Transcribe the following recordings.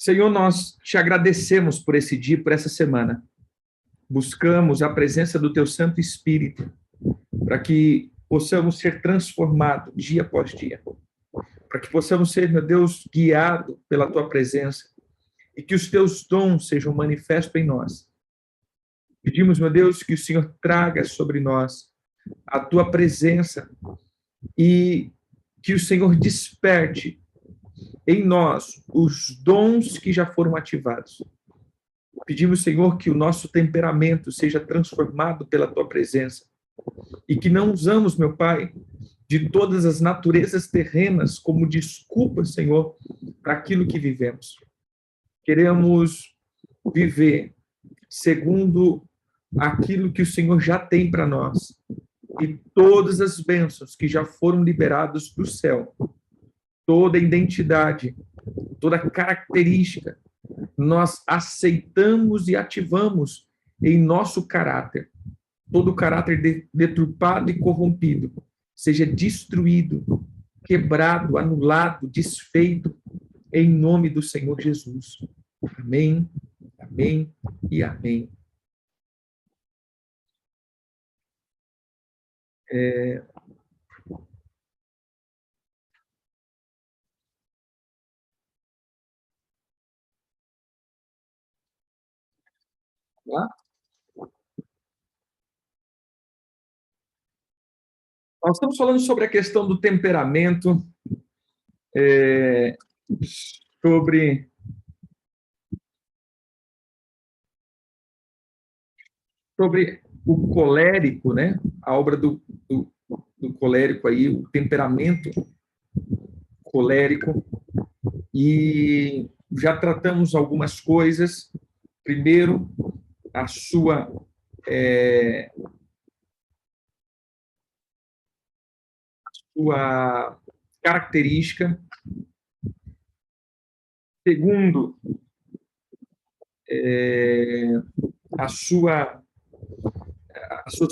Senhor, nós te agradecemos por esse dia, por essa semana. Buscamos a presença do teu Santo Espírito para que possamos ser transformados dia após dia. Para que possamos ser, meu Deus, guiados pela tua presença e que os teus dons sejam manifestos em nós. Pedimos, meu Deus, que o Senhor traga sobre nós a tua presença e que o Senhor desperte em nós os dons que já foram ativados. Pedimos, Senhor, que o nosso temperamento seja transformado pela tua presença e que não usamos, meu Pai, de todas as naturezas terrenas como desculpa, Senhor, para aquilo que vivemos. Queremos viver segundo aquilo que o Senhor já tem para nós e todas as bênçãos que já foram liberadas do céu, toda a identidade, toda a característica, nós aceitamos e ativamos em nosso caráter. Todo o caráter deturpado e corrompido seja destruído, quebrado, anulado, desfeito, em nome do Senhor Jesus. Amém, amém e amém. Lá? Nós estamos falando sobre a questão do temperamento, sobre o colérico, né? A obra do colérico aí, o temperamento colérico. E já tratamos algumas coisas. Primeiro, a sua característica. Segundo, as suas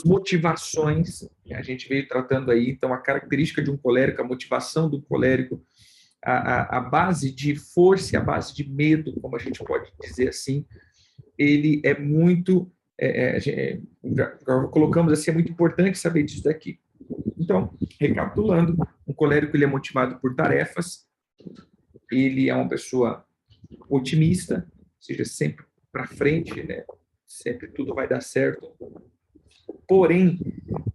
motivações, que a gente veio tratando aí. Então, a característica de um colérico, a motivação do colérico, a base de força e a base de medo, como a gente pode dizer assim, ele é muito, já colocamos assim, é muito importante saber disso daqui. Então, recapitulando, um colérico ele é motivado por tarefas, ele é uma pessoa otimista, ou seja, sempre para frente, né? Sempre tudo vai dar certo. Porém,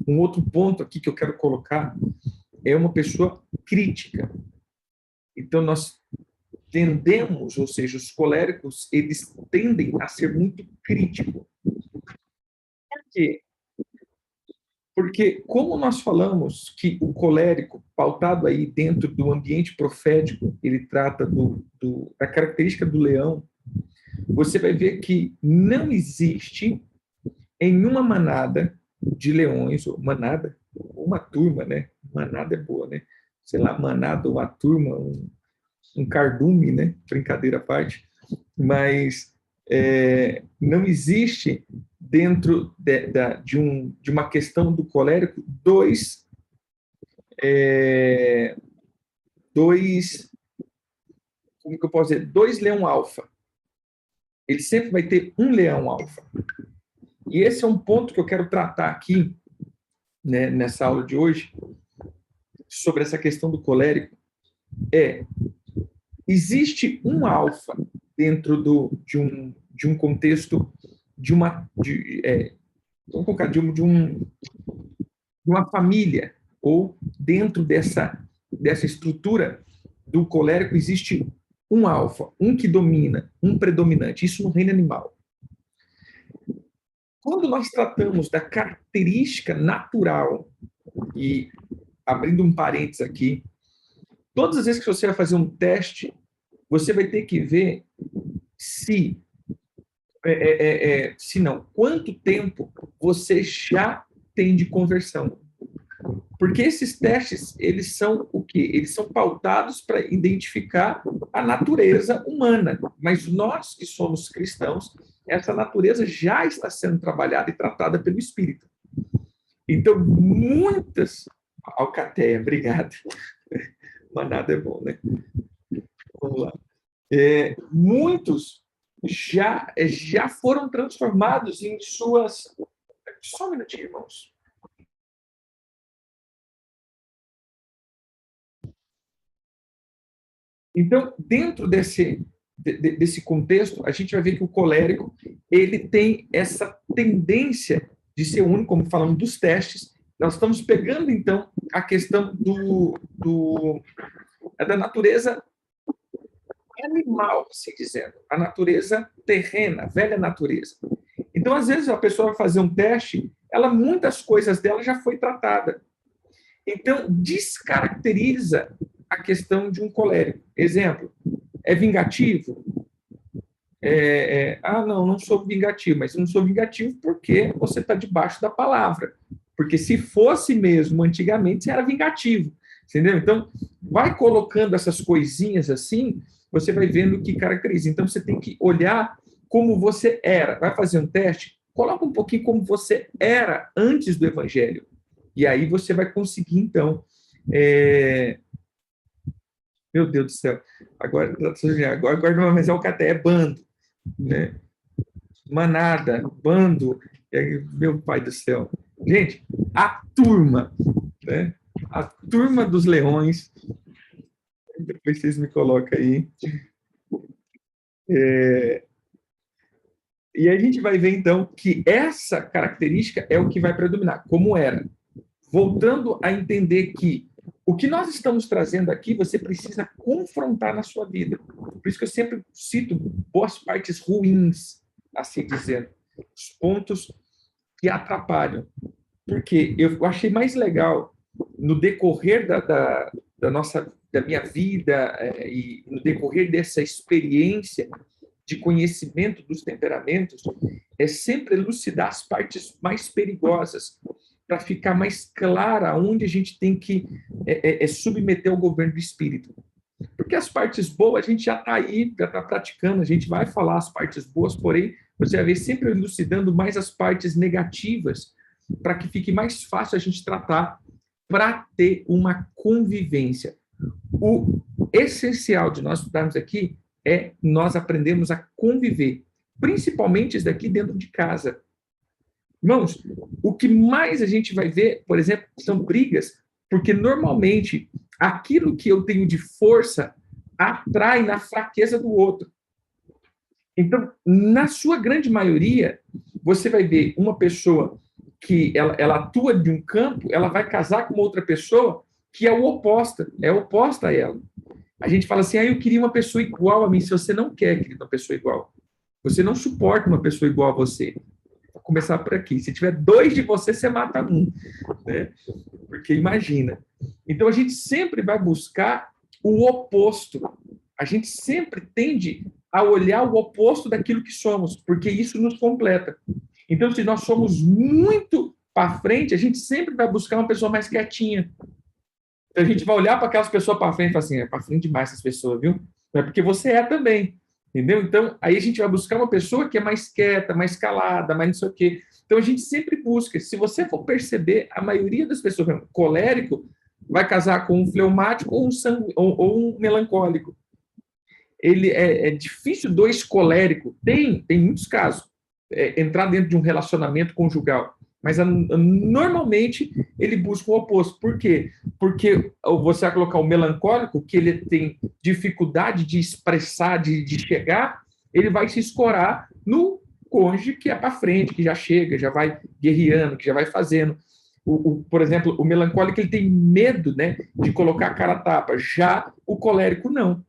um outro ponto aqui que eu quero colocar é uma pessoa crítica. Então, nós tendemos, ou seja, os coléricos, eles tendem a ser muito críticos. Por quê? Porque, como nós falamos que o colérico, pautado aí dentro do ambiente profético, ele trata da característica do leão, você vai ver que não existe em uma manada de leões, ou manada, uma turma, né? Manada é boa, né? Sei lá, manada, uma turma, um cardume, né? Brincadeira à parte. Mas não existe dentro de uma questão do colérico dois como que eu posso dizer? Dois leão alfa. Ele sempre vai ter um leão alfa. E esse é um ponto que eu quero tratar aqui, né, nessa aula de hoje, sobre essa questão do colérico. Existe um alfa dentro de um contexto vamos colocar, de uma família, ou dentro dessa estrutura do colérico existe um alfa, um que domina, um predominante. Isso no reino animal. Quando nós tratamos da característica natural, e abrindo um parênteses aqui, todas as vezes que você vai fazer um teste, você vai ter que ver se não, quanto tempo você já tem de conversão. Porque esses testes, eles são o quê? Eles são pautados para identificar a natureza humana. Mas nós que somos cristãos, essa natureza já está sendo trabalhada e tratada pelo Espírito. Então, muitas... Alcateia, obrigado. Manada é bom, né? Vamos lá. Muitos já foram transformados em suas... Só um minutinho, irmãos. Então, dentro desse contexto, a gente vai ver que o colérico ele tem essa tendência de ser único, como falamos dos testes. Nós estamos pegando, então, a questão da natureza animal, assim dizendo, a natureza terrena, a velha natureza. Então, às vezes, a pessoa vai fazer um teste, muitas coisas dela já foi tratada. Então, descaracteriza a questão de um colérico. Exemplo, é vingativo? Não sou vingativo, mas eu não sou vingativo porque você está debaixo da palavra. Porque se fosse mesmo antigamente, você era vingativo. Entendeu? Então, vai colocando essas coisinhas assim, você vai vendo o que caracteriza. Então, você tem que olhar como você era. Vai fazer um teste? Coloca um pouquinho como você era antes do evangelho. E aí você vai conseguir, então... Meu Deus do céu. Agora não, mas é o caté, é bando. Né? Manada, bando. Meu pai do céu. Gente, a turma. Né? A turma dos leões. Depois vocês me colocam aí. E a gente vai ver, então, que essa característica é o que vai predominar, como era. Voltando a entender que o que nós estamos trazendo aqui, você precisa confrontar na sua vida. Por isso que eu sempre cito boas partes ruins, assim dizendo, os pontos que atrapalham. Porque eu achei mais legal, no decorrer da minha vida e no decorrer dessa experiência de conhecimento dos temperamentos, é sempre elucidar as partes mais perigosas, para ficar mais clara onde a gente tem que submeter ao governo do espírito. Porque as partes boas, a gente já está aí, já está praticando, a gente vai falar as partes boas, porém, você vai ver sempre elucidando mais as partes negativas, para que fique mais fácil a gente tratar, para ter uma convivência. O essencial de nós estudarmos aqui é nós aprendemos a conviver, principalmente isso daqui dentro de casa. Irmãos, o que mais a gente vai ver, por exemplo, são brigas, porque normalmente aquilo que eu tenho de força atrai na fraqueza do outro. Então, na sua grande maioria, você vai ver uma pessoa que ela atua de um campo, ela vai casar com uma outra pessoa que é oposta a ela. A gente fala assim, eu queria uma pessoa igual a mim. Se você não quer, querido, uma pessoa igual, você não suporta uma pessoa igual a você. Vou começar por aqui. Se tiver 2 de você, você mata um. Né? Porque imagina. Então, a gente sempre vai buscar o oposto. A gente sempre tende a olhar o oposto daquilo que somos, porque isso nos completa. Então, se nós somos muito para frente, a gente sempre vai buscar uma pessoa mais quietinha. Então, a gente vai olhar para aquelas pessoas para frente e falar assim, para frente demais essas pessoas, viu? Não é porque você é também. Entendeu? Então, aí a gente vai buscar uma pessoa que é mais quieta, mais calada, mais não sei o quê. Então, a gente sempre busca. Se você for perceber, a maioria das pessoas, colérico, vai casar com um fleumático ou um melancólico. Ele é difícil 2 coléricos. Tem muitos casos. Entrar dentro de um relacionamento conjugal. Mas normalmente ele busca o oposto. Por quê? Porque você vai colocar o melancólico, que ele tem dificuldade de expressar, de chegar, ele vai se escorar no cônjuge que é para frente, que já chega, já vai guerreando, que já vai fazendo. Por exemplo, o melancólico ele tem medo, né, de colocar a cara a tapa. Já o colérico não.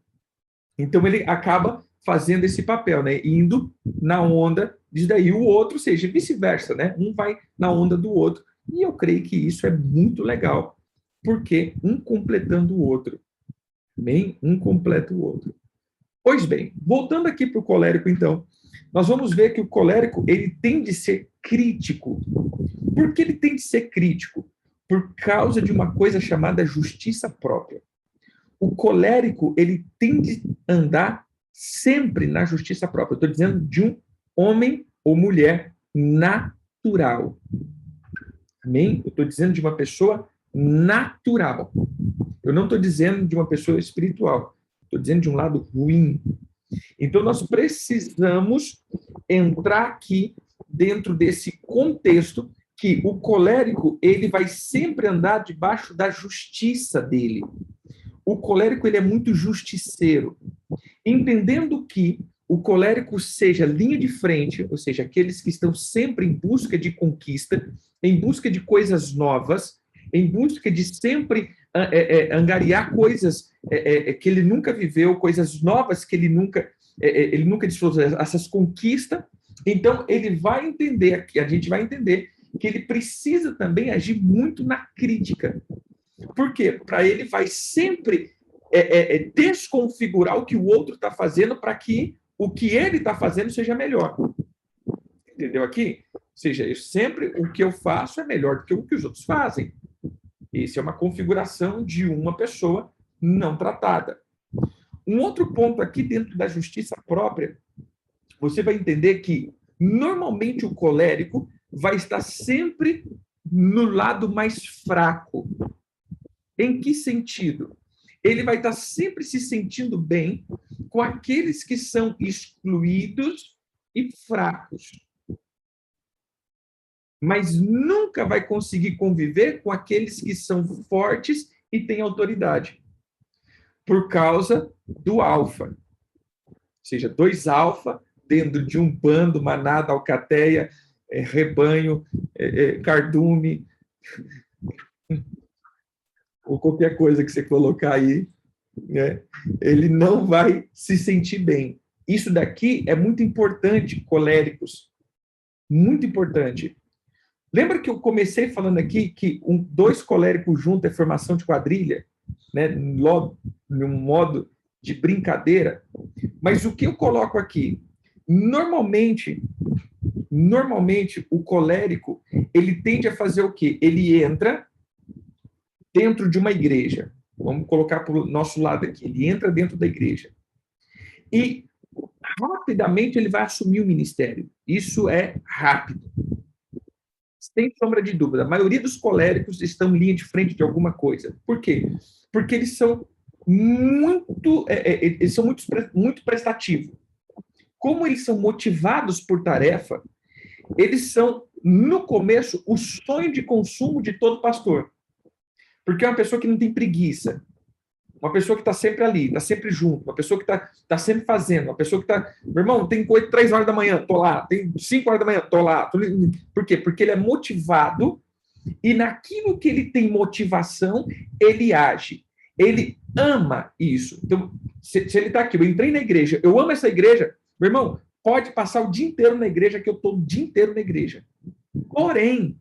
Então ele acaba fazendo esse papel, né, indo na onda disso daí, o outro, seja vice-versa, né? Um vai na onda do outro. E eu creio que isso é muito legal, porque um completando o outro. Bem, um completa o outro. Pois bem, voltando aqui para o colérico, então, nós vamos ver que o colérico ele tem de ser crítico. Por que ele tem de ser crítico? Por causa de uma coisa chamada justiça própria. O colérico ele tem de andar sempre na justiça própria. Eu estou dizendo de um homem ou mulher natural. Amém? Eu estou dizendo de uma pessoa natural. Eu não estou dizendo de uma pessoa espiritual. Estou dizendo de um lado ruim. Então, nós precisamos entrar aqui dentro desse contexto que o colérico, ele vai sempre andar debaixo da justiça dele. O colérico, ele é muito justiceiro. Entendendo que o colérico seja linha de frente, ou seja, aqueles que estão sempre em busca de conquista, em busca de coisas novas, em busca de sempre angariar coisas que ele nunca viveu, coisas novas que ele nunca desfrutou, essas conquistas. Então, ele vai entender, a gente vai entender que ele precisa também agir muito na crítica. Por quê? Para ele vai sempre desconfigurar o que o outro está fazendo para que o que ele está fazendo seja melhor. Entendeu aqui? Ou seja, sempre o que eu faço é melhor do que o que os outros fazem. Isso é uma configuração de uma pessoa não tratada. Um outro ponto aqui dentro da justiça própria, você vai entender que normalmente o colérico vai estar sempre no lado mais fraco. Em que sentido? Ele vai estar sempre se sentindo bem com aqueles que são excluídos e fracos. Mas nunca vai conseguir conviver com aqueles que são fortes e têm autoridade. Por causa do alfa. Ou seja, 2 alfa dentro de um bando, manada, alcateia, rebanho, cardume, ou qualquer coisa que você colocar aí, né? Ele não vai se sentir bem. Isso daqui é muito importante, coléricos. Muito importante. Lembra que eu comecei falando aqui que 2 coléricos juntos é formação de quadrilha? Né? Logo, num modo de brincadeira. Mas o que eu coloco aqui? Normalmente, o colérico, ele tende a fazer o quê? Ele entra dentro de uma igreja. Vamos colocar para o nosso lado aqui. Ele entra dentro da igreja. E rapidamente ele vai assumir o ministério. Isso é rápido. Sem sombra de dúvida. A maioria dos coléricos estão em linha de frente de alguma coisa. Por quê? Porque eles são muito prestativos. Como eles são motivados por tarefa, eles são, no começo, o sonho de consumo de todo pastor. Porque é uma pessoa que não tem preguiça, uma pessoa que está sempre ali, está sempre junto, uma pessoa que está sempre fazendo, uma pessoa que está... Meu irmão, tem coisa 3 horas da manhã, tô lá. Tem 5 horas da manhã, tô lá. Por quê? Porque ele é motivado e naquilo que ele tem motivação, ele age. Ele ama isso. Então, se ele está aqui, eu entrei na igreja, eu amo essa igreja, meu irmão, pode passar o dia inteiro na igreja, que eu estou o dia inteiro na igreja. Porém,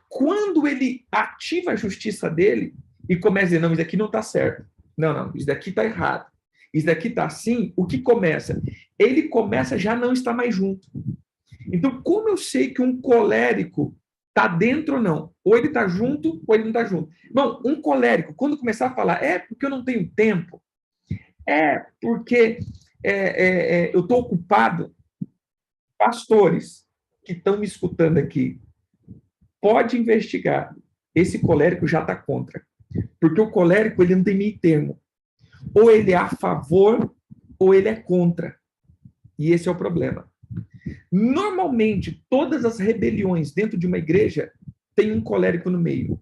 quando ele ativa a justiça dele e começa a dizer, não, isso daqui não está certo. Não, isso daqui está errado. Isso daqui está assim, o que começa? Ele começa a já não estar mais junto. Então, como eu sei que um colérico está dentro ou não? Ou ele está junto, ou ele não está junto. Bom, um colérico, quando começar a falar, é porque eu não tenho tempo, é porque eu estou ocupado, pastores que estão me escutando aqui, pode investigar. Esse colérico já está contra. Porque o colérico, ele não tem meio termo. Ou ele é a favor, ou ele é contra. E esse é o problema. Normalmente, todas as rebeliões dentro de uma igreja tem um colérico no meio.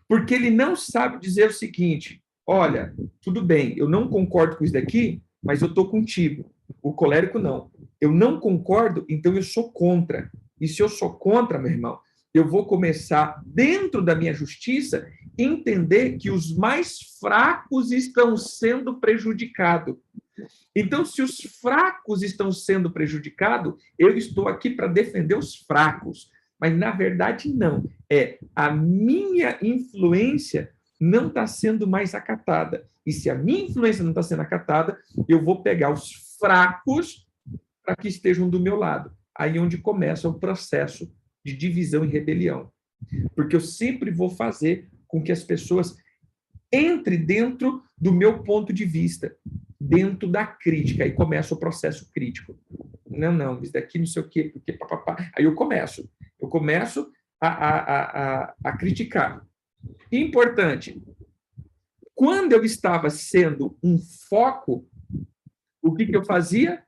Porque ele não sabe dizer o seguinte, olha, tudo bem, eu não concordo com isso daqui, mas eu estou contigo. O colérico não. Eu não concordo, então eu sou contra. E se eu sou contra, meu irmão, eu vou começar, dentro da minha justiça, entender que os mais fracos estão sendo prejudicados. Então, se os fracos estão sendo prejudicados, eu estou aqui para defender os fracos. Mas, na verdade, não. A minha influência não está sendo mais acatada. E se a minha influência não está sendo acatada, eu vou pegar os fracos para que estejam do meu lado. Aí é onde começa o processo de divisão e rebelião. Porque eu sempre vou fazer com que as pessoas entrem dentro do meu ponto de vista, dentro da crítica. Aí começa o processo crítico. Não, isso daqui não sei o quê, porque papapá. Aí eu começo a criticar. Importante, quando eu estava sendo um foco, o que eu fazia?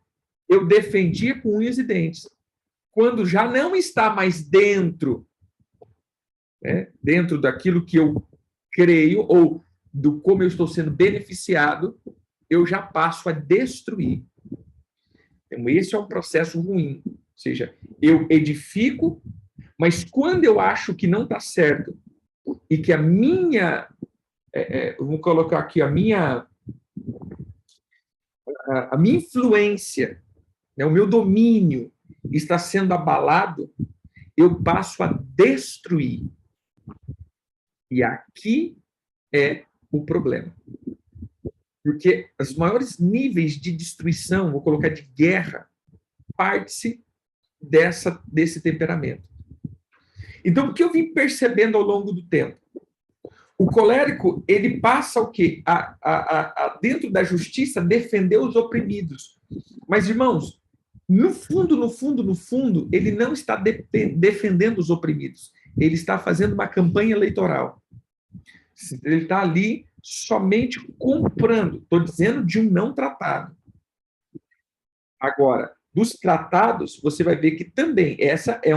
Eu defendia com unhas e dentes. Quando já não está mais dentro, né, dentro daquilo que eu creio, ou do como eu estou sendo beneficiado, eu já passo a destruir. Então, esse é um processo ruim. Ou seja, eu edifico, mas quando eu acho que não está certo e que a minha, vamos colocar aqui, a minha influência, né, o meu domínio está sendo abalado, eu passo a destruir. E aqui é o problema. Porque os maiores níveis de destruição, vou colocar de guerra, parte-se desse temperamento. Então, o que eu vim percebendo ao longo do tempo? O colérico, ele passa o quê? Dentro da justiça, defender os oprimidos. Mas, irmãos, no fundo, ele não está defendendo os oprimidos. Ele está fazendo uma campanha eleitoral. Ele está ali somente comprando. Estou dizendo de um não tratado. Agora, dos tratados, você vai ver que também essa é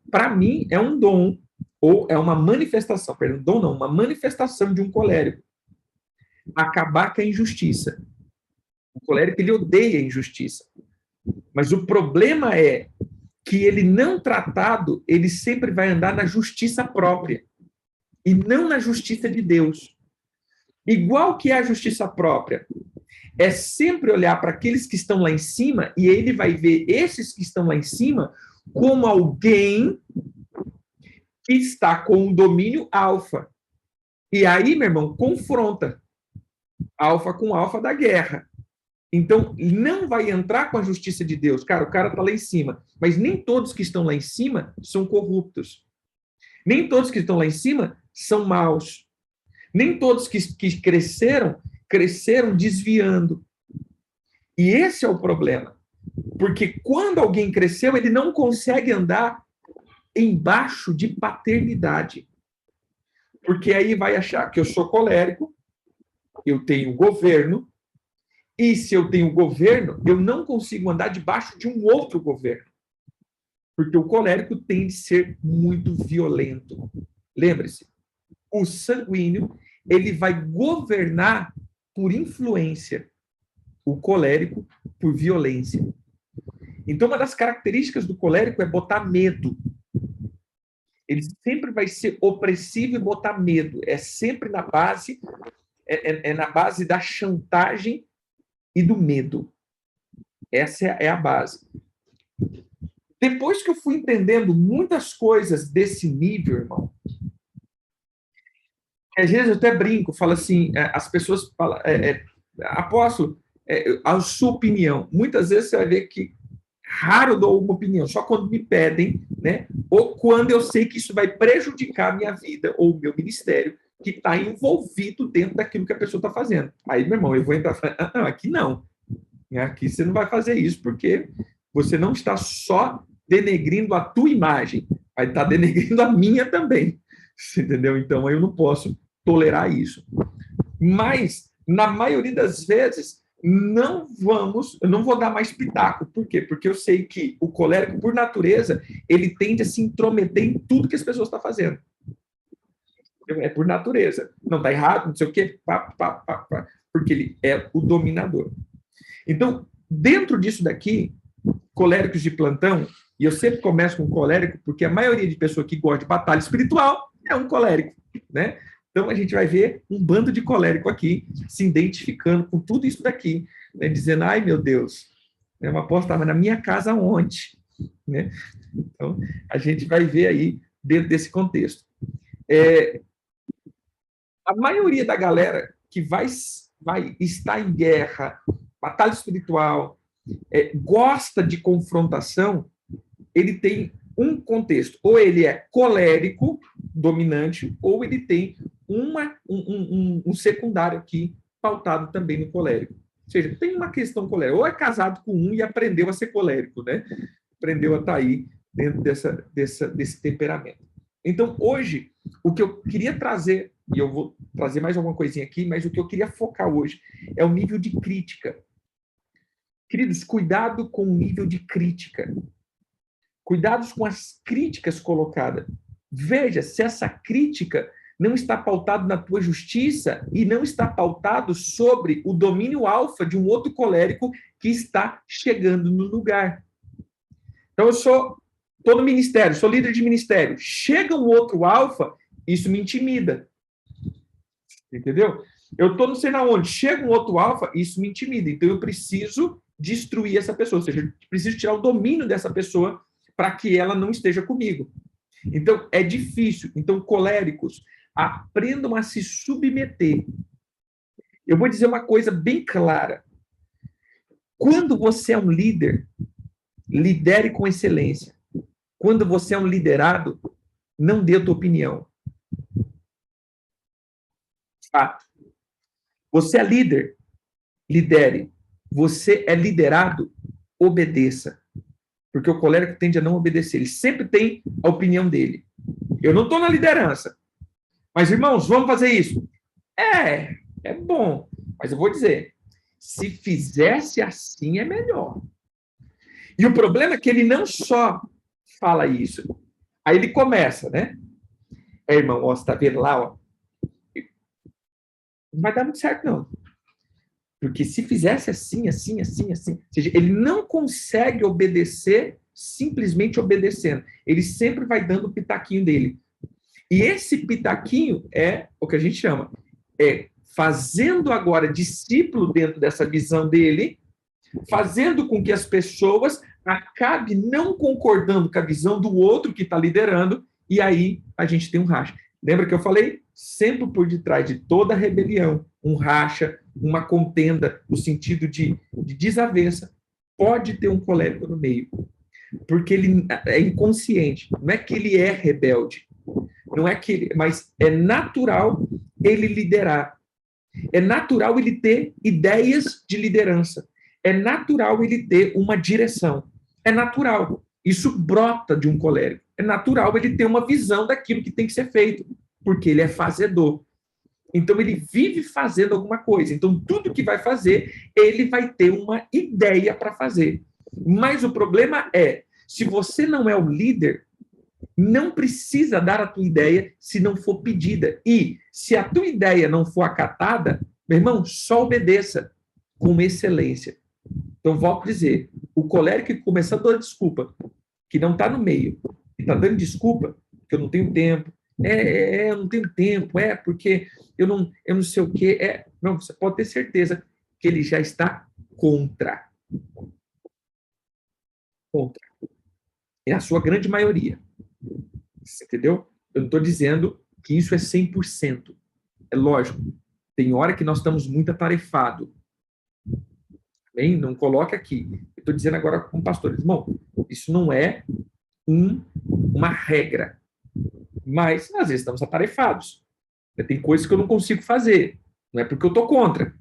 para mim, é um dom, ou é uma manifestação, perdão, dom não, uma manifestação de um colérico. Acabar com a injustiça. O colérico, ele odeia a injustiça. Mas o problema é que ele não tratado, ele sempre vai andar na justiça própria e não na justiça de Deus. Igual que é a justiça própria, é sempre olhar para aqueles que estão lá em cima e ele vai ver esses que estão lá em cima como alguém que está com um domínio alfa. E aí, meu irmão, confronta alfa com alfa da guerra. Então, não vai entrar com a justiça de Deus. Cara, o cara está lá em cima. Mas nem todos que estão lá em cima são corruptos. Nem todos que estão lá em cima são maus. Nem todos que cresceram desviando. E esse é o problema. Porque quando alguém cresceu, ele não consegue andar embaixo de paternidade. Porque aí vai achar que eu sou colérico, eu tenho governo, e se eu tenho governo, eu não consigo andar debaixo de um outro governo. Porque o colérico tem de ser muito violento. Lembre-se, o sanguíneo, ele vai governar por influência, o colérico por violência. Então, uma das características do colérico é botar medo. Ele sempre vai ser opressivo e botar medo. É sempre na base, na base da chantagem e do medo. Essa é a base. Depois que eu fui entendendo muitas coisas desse nível, irmão, às vezes eu até brinco, falo assim, as pessoas falam, apóstolo, a sua opinião. Muitas vezes você vai ver que raro eu dou uma opinião, só quando me pedem, né? Ou quando eu sei que isso vai prejudicar a minha vida ou o meu ministério, que está envolvido dentro daquilo que a pessoa está fazendo. Aí, meu irmão, eu vou entrar e falar, não, aqui não. Aqui você não vai fazer isso, porque você não está só denegrindo a tua imagem, vai estar denegrindo a minha também. Entendeu? Então, eu não posso tolerar isso. Mas, na maioria das vezes, eu não vou dar mais pitaco. Por quê? Porque eu sei que o colérico, por natureza, ele tende a se intrometer em tudo que as pessoas estão fazendo. É por natureza. Não está errado, não sei o quê, porque ele é o dominador. Então, dentro disso daqui, coléricos de plantão, e eu sempre começo com colérico, porque a maioria de pessoas que gosta de batalha espiritual é um colérico, né? Então, a gente vai ver um bando de colérico aqui, se identificando com tudo isso daqui, né? Dizendo, ai, meu Deus, uma apóstolo estava na minha casa ontem, né? Então, a gente vai ver aí, dentro desse contexto. A maioria da galera que vai estar em guerra, batalha espiritual, gosta de confrontação, ele tem um contexto. Ou ele é colérico, dominante, ou ele tem um secundário aqui, pautado também no colérico. Ou seja, tem uma questão colérica. Ou é casado com um e aprendeu a ser colérico, né? Aprendeu a estar aí dentro desse temperamento. Então, hoje, o que eu queria trazer, e eu vou trazer mais alguma coisinha aqui, mas o que eu queria focar hoje é o nível de crítica. Queridos, cuidado com o nível de crítica. Cuidados com as críticas colocadas. Veja se essa crítica não está pautada na tua justiça e não está pautado sobre o domínio alfa de um outro colérico que está chegando no lugar. Então, estou no ministério, sou líder de ministério. Chega um outro alfa, isso me intimida. Entendeu? Eu estou não sei na onde, chega um outro alfa, isso me intimida. Então, eu preciso destruir essa pessoa, ou seja, eu preciso tirar o domínio dessa pessoa para que ela não esteja comigo. Então, é difícil. Então, coléricos, aprendam a se submeter. Eu vou dizer uma coisa bem clara. Quando você é um líder, lidere com excelência. Quando você é um liderado, não dê a tua opinião. Fato. Você é líder, lidere. Você é liderado, obedeça. Porque o colérico tende a não obedecer. Ele sempre tem a opinião dele. Eu não estou na liderança. Mas, irmãos, vamos fazer isso. É bom. Mas eu vou dizer, se fizesse assim, é melhor. E o problema é que ele não só fala isso. Aí ele começa, né? Irmão, ó, você está vendo lá, ó. Não vai dar muito certo, não. Porque se fizesse assim, assim, assim, assim, ou seja, ele não consegue obedecer simplesmente obedecendo. Ele sempre vai dando o pitaquinho dele. E esse pitaquinho é o que a gente chama, fazendo agora discípulo dentro dessa visão dele, fazendo com que as pessoas acabem não concordando com a visão do outro que está liderando, e aí a gente tem um racha. Lembra que eu falei? Sempre por detrás de toda rebelião, um racha, uma contenda, no sentido de desavença, pode ter um colérico no meio. Porque ele é inconsciente. Não é que ele é rebelde. Não é que ele, mas é natural ele liderar. É natural ele ter ideias de liderança. É natural ele ter uma direção. É natural. Isso brota de um colérico. É natural ele ter uma visão daquilo que tem que ser feito, porque ele é fazedor. Então, ele vive fazendo alguma coisa. Então, tudo que vai fazer, ele vai ter uma ideia para fazer. Mas o problema é, se você não é o líder, não precisa dar a tua ideia se não for pedida. E, se a tua ideia não for acatada, meu irmão, só obedeça com excelência. Então, volto a dizer, o colérico que começa a dar desculpa, que não está no meio, e está dando desculpa, que eu não tenho tempo, eu não tenho tempo, porque eu não sei o quê, não, você pode ter certeza que ele já está contra. Contra. É a sua grande maioria. Você entendeu? Eu não estou dizendo que isso é 100%. É lógico, tem hora que nós estamos muito atarefados. Bem, não coloque aqui. Eu estou dizendo agora como pastor, irmão, isso não é uma regra. Mas, às vezes, estamos atarefados. Tem coisas que eu não consigo fazer. Não é porque eu estou contra.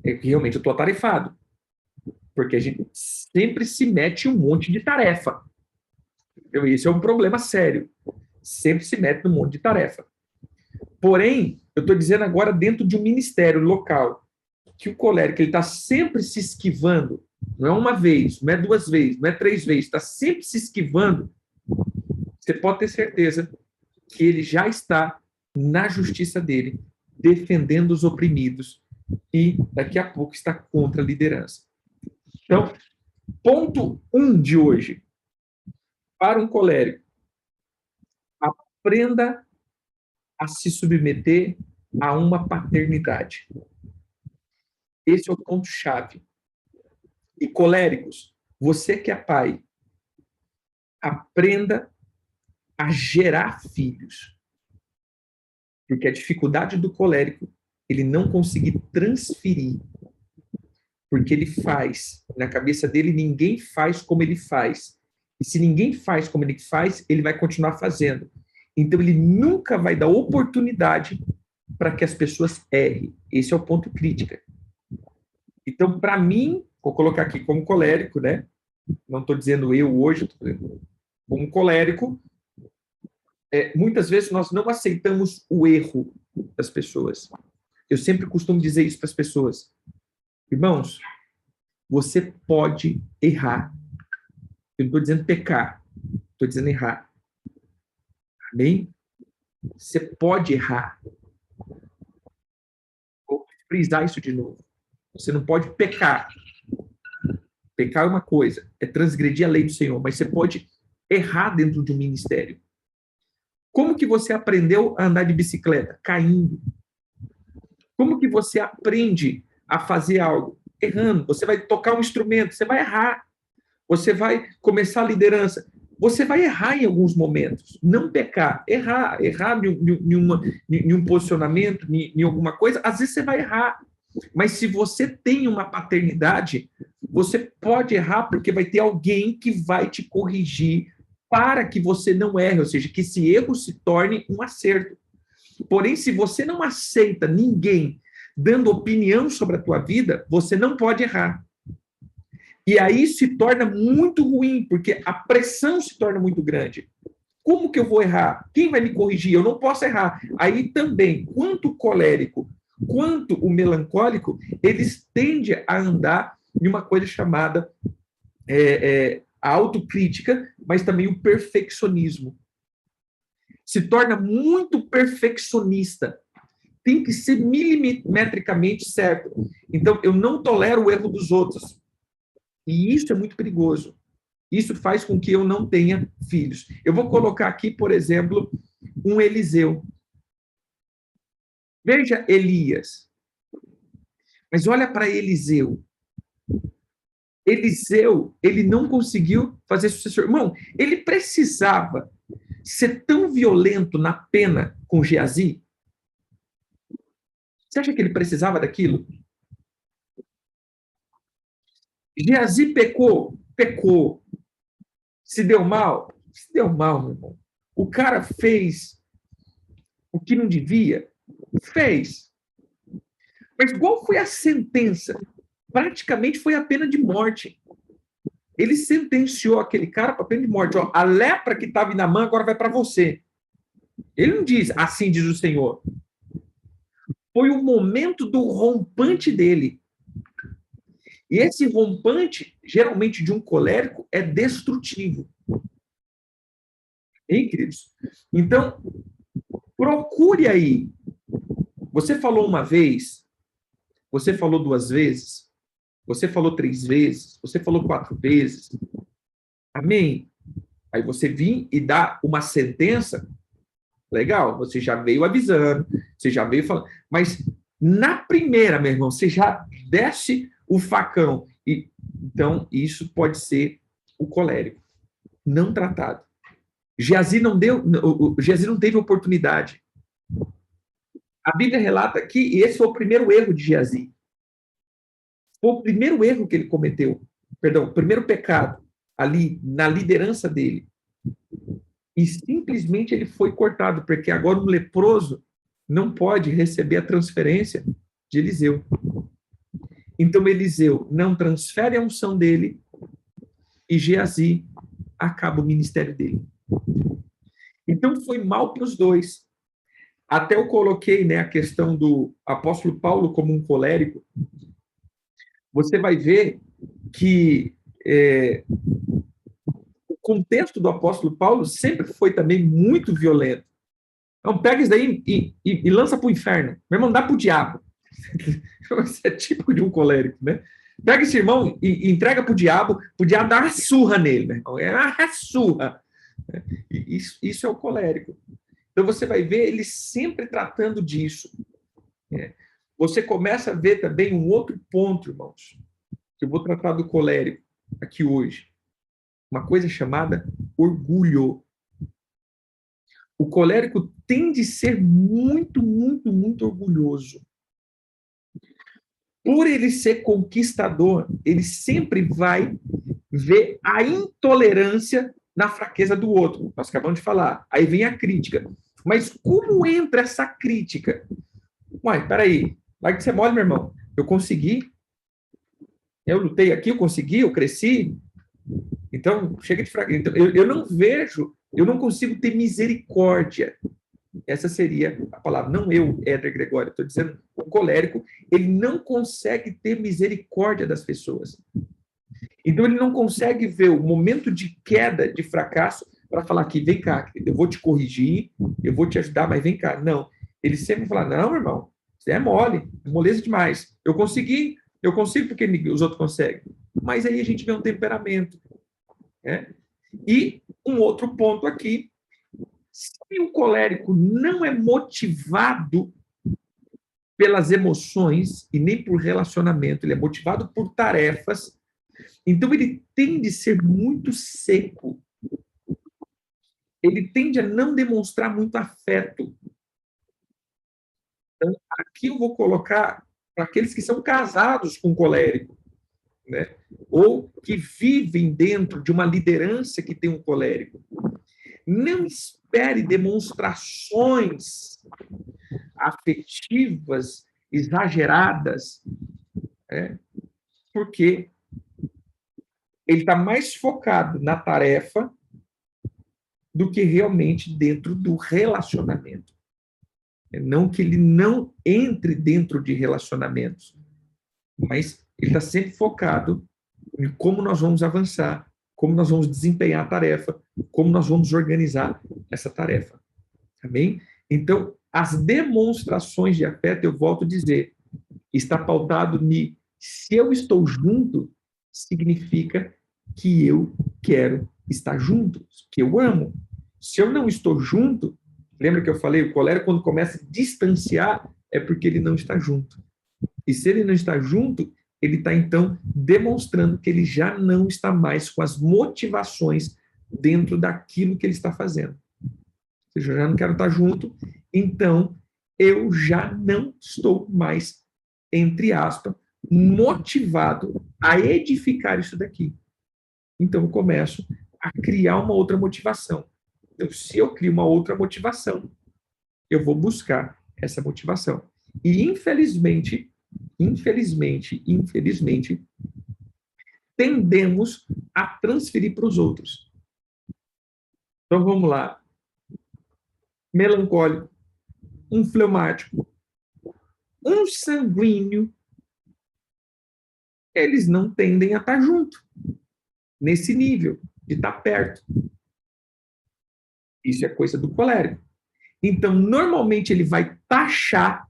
É que realmente eu estou atarefado. Porque a gente sempre se mete em um monte de tarefa. Esse é um problema sério. Sempre se mete num monte de tarefa. Porém, eu estou dizendo agora dentro de um ministério local, que o colérico está sempre se esquivando. Não é uma vez, não é duas vezes, não é três vezes. Está sempre se esquivando. Você pode ter certeza que ele já está na justiça dele, defendendo os oprimidos, e daqui a pouco está contra a liderança. Então, ponto 1 de hoje, para um colérico, aprenda a se submeter a uma paternidade. Esse é o ponto-chave. E coléricos, você que é pai, aprenda a gerar filhos. Porque a dificuldade do colérico, ele não conseguir transferir. Porque ele faz, na cabeça dele, ninguém faz como ele faz. E se ninguém faz como ele faz, ele vai continuar fazendo. Então, ele nunca vai dar oportunidade para que as pessoas errem. Esse é o ponto crítico. Então, para mim, vou colocar aqui como colérico, né? Não estou dizendo eu hoje, estou dizendo como colérico, muitas vezes nós não aceitamos o erro das pessoas. Eu sempre costumo dizer isso para as pessoas. Irmãos, você pode errar. Eu não estou dizendo pecar, estou dizendo errar. Amém? Você pode errar. Vou frisar isso de novo. Você não pode pecar. Pecar é uma coisa, é transgredir a lei do Senhor, mas você pode errar dentro de um ministério. Como que você aprendeu a andar de bicicleta? Caindo. Como que você aprende a fazer algo? Errando. Você vai tocar um instrumento, você vai errar. Você vai começar a liderança, você vai errar em alguns momentos. Não pecar, errar em um posicionamento, em alguma coisa, às vezes você vai errar. Mas se você tem uma paternidade, você pode errar porque vai ter alguém que vai te corrigir para que você não erre, ou seja, que esse erro se torne um acerto. Porém, se você não aceita ninguém dando opinião sobre a tua vida, você não pode errar. E aí se torna muito ruim, porque a pressão se torna muito grande. Como que eu vou errar? Quem vai me corrigir? Eu não posso errar. Aí também, quanto o colérico, quanto o melancólico, eles tendem a andar em uma coisa chamada a autocrítica, mas também o perfeccionismo. Se torna muito perfeccionista. Tem que ser milimetricamente certo. Então, eu não tolero o erro dos outros. E isso é muito perigoso. Isso faz com que eu não tenha filhos. Eu vou colocar aqui, por exemplo, um Eliseu. Veja Elias. Mas olha para Eliseu. Eliseu, ele não conseguiu fazer sucessor. Irmão, ele precisava ser tão violento na pena com Geazi? Você acha que ele precisava daquilo? Geazi pecou? Pecou. Se deu mal? Se deu mal, meu irmão. O cara fez o que não devia? Fez. Mas qual foi a sentença? Praticamente foi a pena de morte. Ele sentenciou aquele cara para a pena de morte. Ó, a lepra que estava na mão agora vai para você. Ele não diz, assim diz o Senhor. Foi o momento do rompante dele. E esse rompante, geralmente de um colérico, é destrutivo. Hein, queridos? Então, procure aí. Você falou uma vez, você falou 2 vezes, você falou 3 vezes, você falou 4 vezes. Amém? Aí você vem e dá uma sentença, legal, você já veio avisando, você já veio falando, mas na primeira, meu irmão, você já desce o facão. E, então, isso pode ser o colérico, não tratado. Geazi não teve oportunidade. A Bíblia relata que esse foi o primeiro erro de Geazi. Foi o primeiro erro que ele cometeu. Perdão, o primeiro pecado ali na liderança dele. E simplesmente ele foi cortado, porque agora um leproso não pode receber a transferência de Eliseu. Então Eliseu não transfere a unção dele e Geazi acaba o ministério dele. Então foi mal para os dois. Até eu coloquei, né, a questão do apóstolo Paulo como um colérico. Você vai ver que o contexto do apóstolo Paulo sempre foi também muito violento. Então pega isso daí e lança para o inferno. Meu irmão, dá para o diabo. Isso é tipo de um colérico, né? Pega esse irmão e entrega para o diabo dar uma surra nele, meu irmão. É uma surra. Isso é o colérico. Então você vai ver ele sempre tratando disso. Você começa a ver também um outro ponto, irmãos, que eu vou tratar do colérico aqui hoje. Uma coisa chamada orgulho. O colérico tende a ser muito, muito, muito orgulhoso. Por ele ser conquistador, ele sempre vai ver a intolerância na fraqueza do outro. Nós acabamos de falar. Aí vem a crítica. Mas como entra essa crítica? Uai, peraí. Vai que você mole, meu irmão. Eu consegui. Eu lutei aqui, eu consegui, eu cresci. Então, chega de fraqueza. Então, eu não vejo, eu não consigo ter misericórdia. Essa seria a palavra. Não eu, Éder Gregório. Estou dizendo, o colérico, ele não consegue ter misericórdia das pessoas. Então, ele não consegue ver o momento de queda, de fracasso, para falar aqui, vem cá, eu vou te corrigir, eu vou te ajudar, mas vem cá. Não. Ele sempre fala, não, irmão, você é mole, moleza demais. Eu consigo porque os outros conseguem. Mas aí a gente vê um temperamento. Né? E um outro ponto aqui, se o colérico não é motivado pelas emoções e nem por relacionamento, ele é motivado por tarefas, então ele tende a ser muito seco. Ele tende a não demonstrar muito afeto. Então, aqui eu vou colocar para aqueles que são casados com colérico, né? Ou que vivem dentro de uma liderança que tem um colérico. Não espere demonstrações afetivas exageradas, né? Porque ele está mais focado na tarefa do que realmente dentro do relacionamento. Não que ele não entre dentro de relacionamentos, mas ele está sempre focado em como nós vamos avançar, como nós vamos desempenhar a tarefa, como nós vamos organizar essa tarefa. Amém? Então, as demonstrações de afeto, eu volto a dizer, está pautado em se eu estou junto, significa que eu quero estar junto, que eu amo. Se eu não estou junto, lembra que eu falei, o colérico, quando começa a distanciar, é porque ele não está junto. E se ele não está junto, ele está, então, demonstrando que ele já não está mais com as motivações dentro daquilo que ele está fazendo. Ou seja, eu já não quero estar junto, então eu já não estou mais, entre aspas, motivado a edificar isso daqui. Então eu começo a criar uma outra motivação. Então, se eu crio uma outra motivação, eu vou buscar essa motivação. E, infelizmente, tendemos a transferir para os outros. Então, vamos lá. Melancólico, um fleumático, um sanguíneo, eles não tendem a estar junto, nesse nível, de estar perto. Isso é coisa do colérico. Então, normalmente, ele vai taxar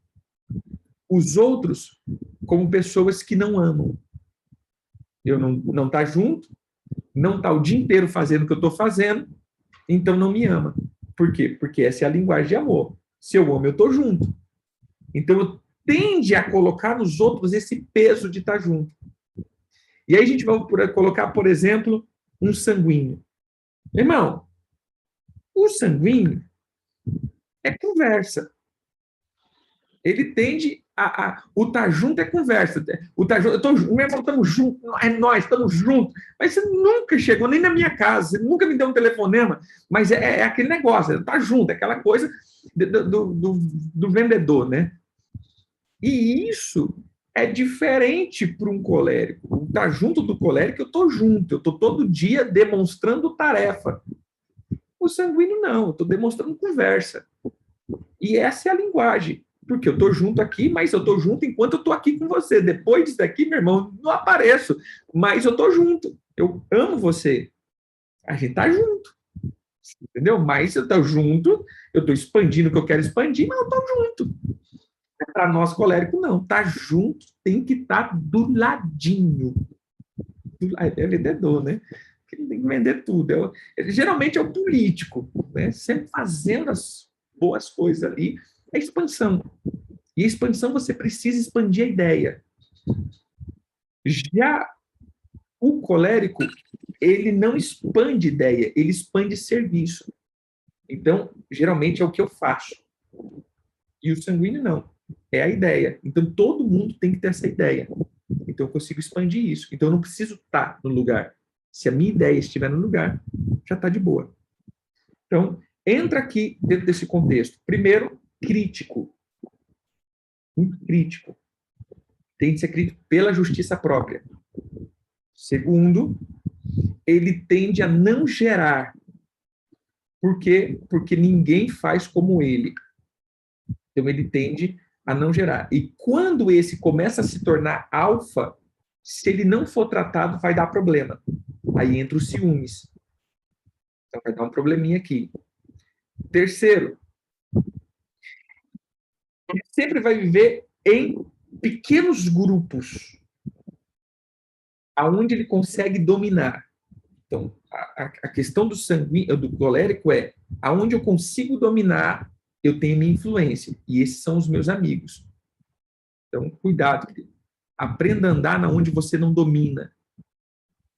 os outros como pessoas que não amam. Eu não tá junto, não tá o dia inteiro fazendo o que eu estou fazendo, então não me ama. Por quê? Porque essa é a linguagem de amor. Se eu amo, eu estou junto. Então, eu tende a colocar nos outros esse peso de estar junto. E aí a gente vai colocar, por exemplo, um sanguíneo. Irmão, o sanguíneo é conversa. Ele tende o estar junto é conversa. O estar junto, meu irmão, estamos juntos, é nós, estamos juntos. Mas você nunca chegou nem na minha casa, você nunca me deu um telefonema, mas é aquele negócio, estar junto, é aquela coisa do vendedor, né? E isso é diferente para um colérico. Estar junto do colérico, eu estou junto, eu estou todo dia demonstrando tarefa. O sanguíneo não, eu estou demonstrando conversa. E essa é a linguagem. Porque eu estou junto aqui, mas eu estou junto enquanto eu estou aqui com você. Depois disso daqui, meu irmão, não apareço, mas eu estou junto. Eu amo você. A gente está junto. Entendeu? Mas eu estou junto, eu estou expandindo o que eu quero expandir, mas eu estou junto. Para nós, colérico, não. Tá junto, tem que estar do ladinho. É vendedor, né? Ele tem que vender tudo. Geralmente é o político, né? Sempre fazendo as boas coisas ali. É expansão. E a expansão você precisa expandir a ideia. Já o colérico, ele não expande ideia, ele expande serviço. Então, geralmente é o que eu faço. E o sanguíneo não. É a ideia. Então, todo mundo tem que ter essa ideia. Então, eu consigo expandir isso. Então, eu não preciso estar no lugar. Se a minha ideia estiver no lugar, já está de boa. Então, entra aqui dentro desse contexto. Primeiro, crítico. Muito crítico. Tem que ser crítico pela justiça própria. Segundo, ele tende a não gerar. Por quê? Porque ninguém faz como ele. Então, ele tende a não gerar. E quando esse começa a se tornar alfa, Se ele não for tratado, vai dar problema. Aí entra os ciúmes. Então vai dar um probleminha aqui. Terceiro, ele sempre vai viver em pequenos grupos, aonde ele consegue dominar. Então, a questão do sanguíneo, do colérico é, aonde eu consigo dominar, eu tenho minha influência. E esses são os meus amigos. Então, cuidado, querido. Aprenda a andar na onde você não domina.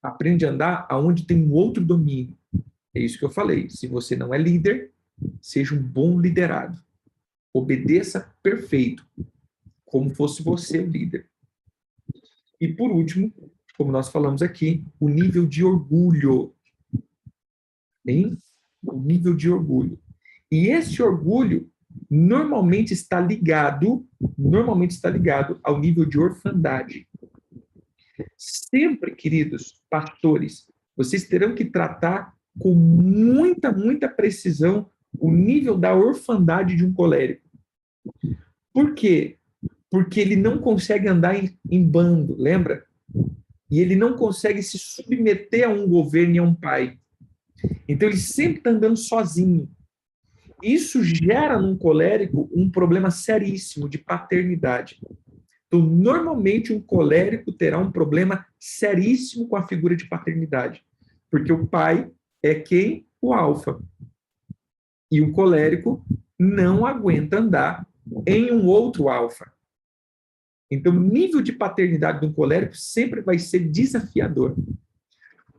Aprende a andar aonde tem um outro domínio. É isso que eu falei. Se você não é líder, seja um bom liderado. Obedeça perfeito, como fosse você o líder. E por último, como nós falamos aqui, o nível de orgulho. Hein? O nível de orgulho. E esse orgulho normalmente está ligado ao nível de orfandade. Sempre, queridos pastores, vocês terão que tratar com muita precisão o nível da orfandade de um colérico. Por quê? Porque ele não consegue andar em bando, lembra? E ele não consegue se submeter a um governo e a um pai. Então ele sempre está andando sozinho. Isso gera num colérico um problema seríssimo de paternidade. Então, normalmente, um colérico terá um problema seríssimo com a figura de paternidade, porque o pai é quem? O alfa. E o colérico não aguenta andar em um outro alfa. Então, o nível de paternidade de um colérico sempre vai ser desafiador.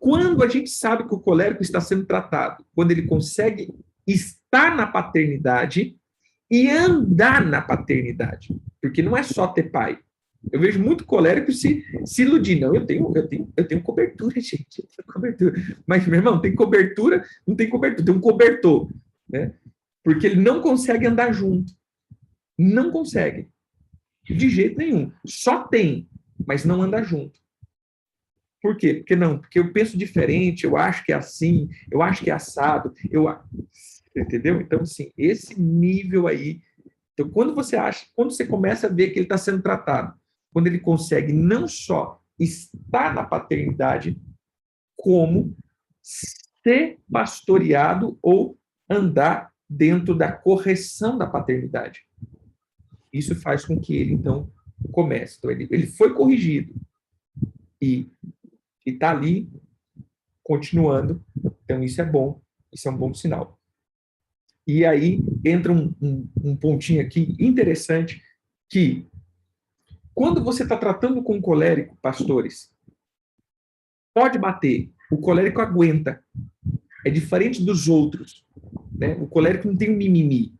Quando a gente sabe que o colérico está sendo tratado, quando ele consegue estar na paternidade e andar na paternidade, porque não é só ter pai. Eu vejo muito colérico se iludir. Não, eu tenho cobertura, gente. Eu tenho cobertura. Mas, meu irmão, tem cobertura? Não tem cobertura, tem um cobertor. Né? Porque ele não consegue andar junto. Não consegue. De jeito nenhum. Só tem, mas não anda junto. Por quê? Porque eu penso diferente, eu acho que é assim, eu acho que é assado, entendeu? Então, assim, esse nível aí. Então, quando você começa a ver que ele está sendo tratado, quando ele consegue não só estar na paternidade, como ser pastoreado ou andar dentro da correção da paternidade. Isso faz com que ele, então, comece. Então, ele foi corrigido e está ali continuando. Então, isso é bom, isso é um bom sinal. E aí entra um pontinho aqui interessante, que quando você está tratando com um colérico, pastores, pode bater, o colérico aguenta. É diferente dos outros. Né? O colérico não tem um mimimi.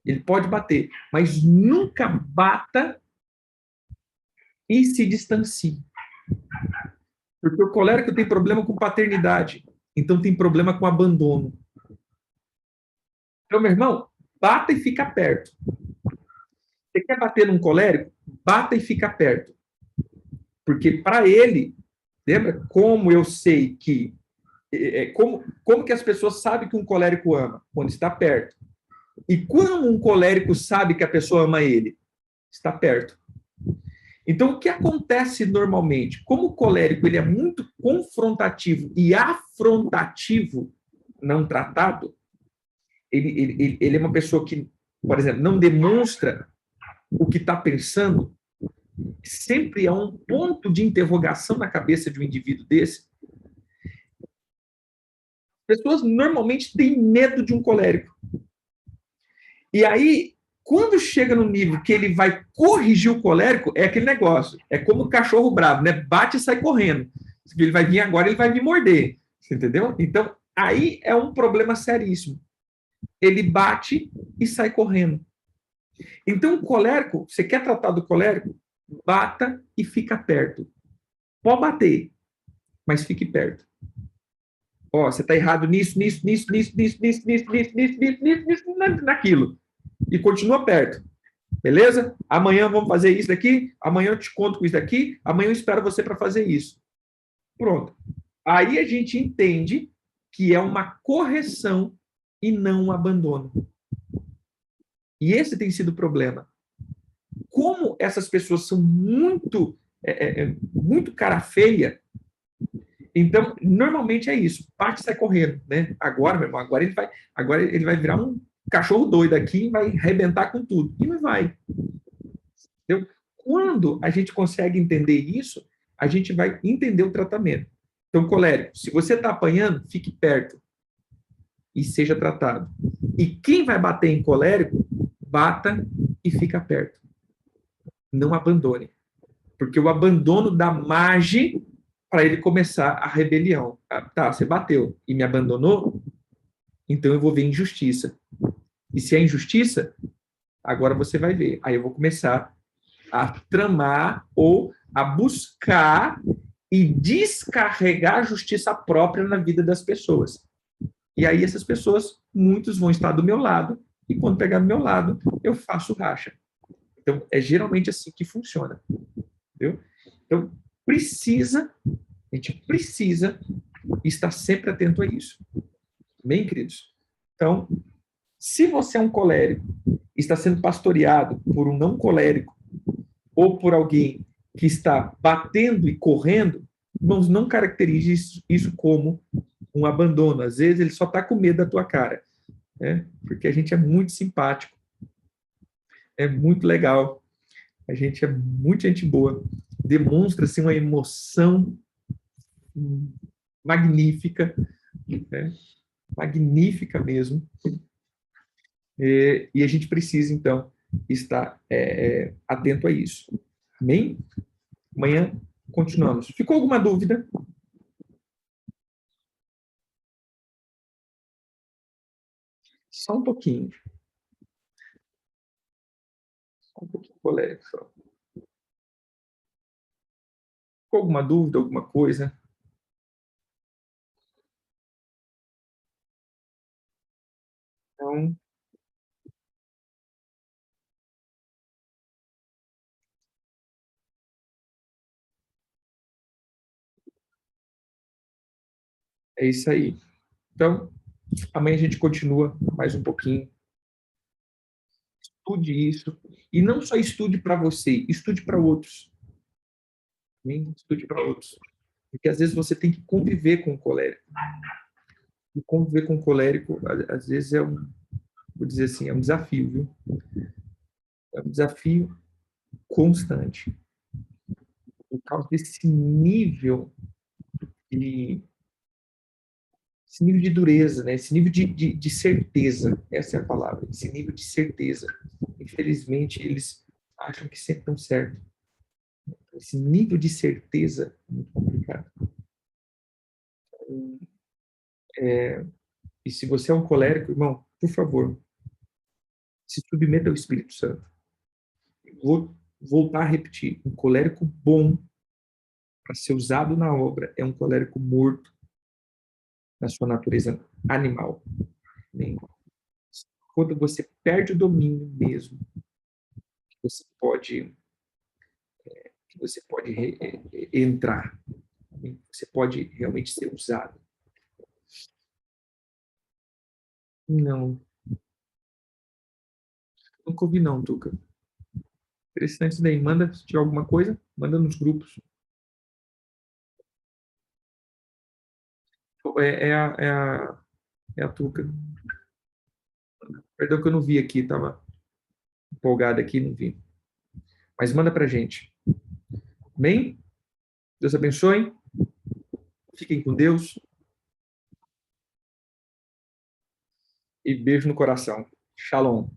Ele pode bater, mas nunca bata e se distancie. Porque o colérico tem problema com paternidade, então tem problema com abandono. Então, meu irmão, bata e fica perto. Você quer bater num colérico? Bata e fica perto. Porque para ele, lembra como eu sei que como que as pessoas sabem que um colérico ama? Quando está perto. E como um colérico sabe que a pessoa ama ele? Está perto. Então, o que acontece normalmente? Como o colérico ele é muito confrontativo e afrontativo, não tratado, ele é uma pessoa que, por exemplo, não demonstra o que está pensando, sempre há um ponto de interrogação na cabeça de um indivíduo desse. Pessoas normalmente têm medo de um colérico. E aí, quando chega no nível que ele vai corrigir o colérico, é aquele negócio. É como o cachorro bravo, né? Bate e sai correndo. Ele vai vir agora, ele vai me morder. Entendeu? Então, aí é um problema seríssimo. Ele bate e sai correndo. Então, o colérico, você quer tratar do colérico? Bata e fica perto. Pode bater, mas fique perto. Ó, você está errado nisso, naquilo. E continua perto. Beleza? Amanhã vamos fazer isso daqui, amanhã eu te conto com isso daqui, amanhã eu espero você para fazer isso. Pronto. Aí a gente entende que é uma correção e não um abandono. E esse tem sido o problema. Como essas pessoas são muito muito cara feia. Então, normalmente é isso. Parte sai correndo, né? Agora, meu irmão, agora ele vai virar um cachorro doido aqui e vai arrebentar com tudo. E não vai. Entendeu? Quando a gente consegue entender isso, a gente vai entender o tratamento. Então, colérico, se você está apanhando, fique perto e seja tratado. E quem vai bater em colérico, bata e fica perto. Não abandone. Porque o abandono dá margem para ele começar a rebelião. Ah, tá, você bateu e me abandonou, então eu vou ver injustiça. E se é injustiça, agora você vai ver. Aí eu vou começar a tramar ou a buscar e descarregar a justiça própria na vida das pessoas. E aí essas pessoas, muitos vão estar do meu lado, e quando pegar do meu lado, eu faço racha. Então, é geralmente assim que funciona. Entendeu? Então, a gente precisa estar sempre atento a isso. Bem, queridos? Então, se você é um colérico, está sendo pastoreado por um não colérico, ou por alguém que está batendo e correndo, irmãos, não caracterize isso como um abandono. Às vezes ele só está com medo da tua cara, né? Porque a gente é muito simpático, é muito legal, a gente é muito gente boa, demonstra-se uma emoção magnífica, né? Magnífica mesmo. E a gente precisa, então, estar atento a isso. Amém? Amanhã continuamos. Ficou alguma dúvida? Só um pouquinho. Só um pouquinho colérico. Só. Ficou alguma dúvida, alguma coisa? Então, é isso aí. Então, amanhã a gente continua mais um pouquinho. Estude isso. E não só estude para você, estude para outros. Também estude para outros. Porque às vezes você tem que conviver com o colérico. E conviver com o colérico, às vezes vou dizer assim, é um desafio, viu? É um desafio constante. Por causa desse nível de, esse nível de dureza, né? Esse nível de certeza, essa é a palavra, esse nível de certeza. Infelizmente, eles acham que sempre estão certo. Esse nível de certeza é muito complicado. E se você é um colérico, irmão, por favor, se submeta ao Espírito Santo. Vou voltar a repetir: um colérico bom para ser usado na obra é um colérico morto na sua natureza animal. Quando você perde o domínio mesmo, você pode, você pode entrar, você pode realmente ser usado. Não, nunca ouvi não, Tuca. Interessante isso daí. Manda, se tiver alguma coisa, manda nos grupos. É a Tuca. Perdão que eu não vi aqui, estava empolgado aqui, não vi. Mas manda pra gente. Bem? Deus abençoe. Fiquem com Deus. E beijo no coração. Shalom.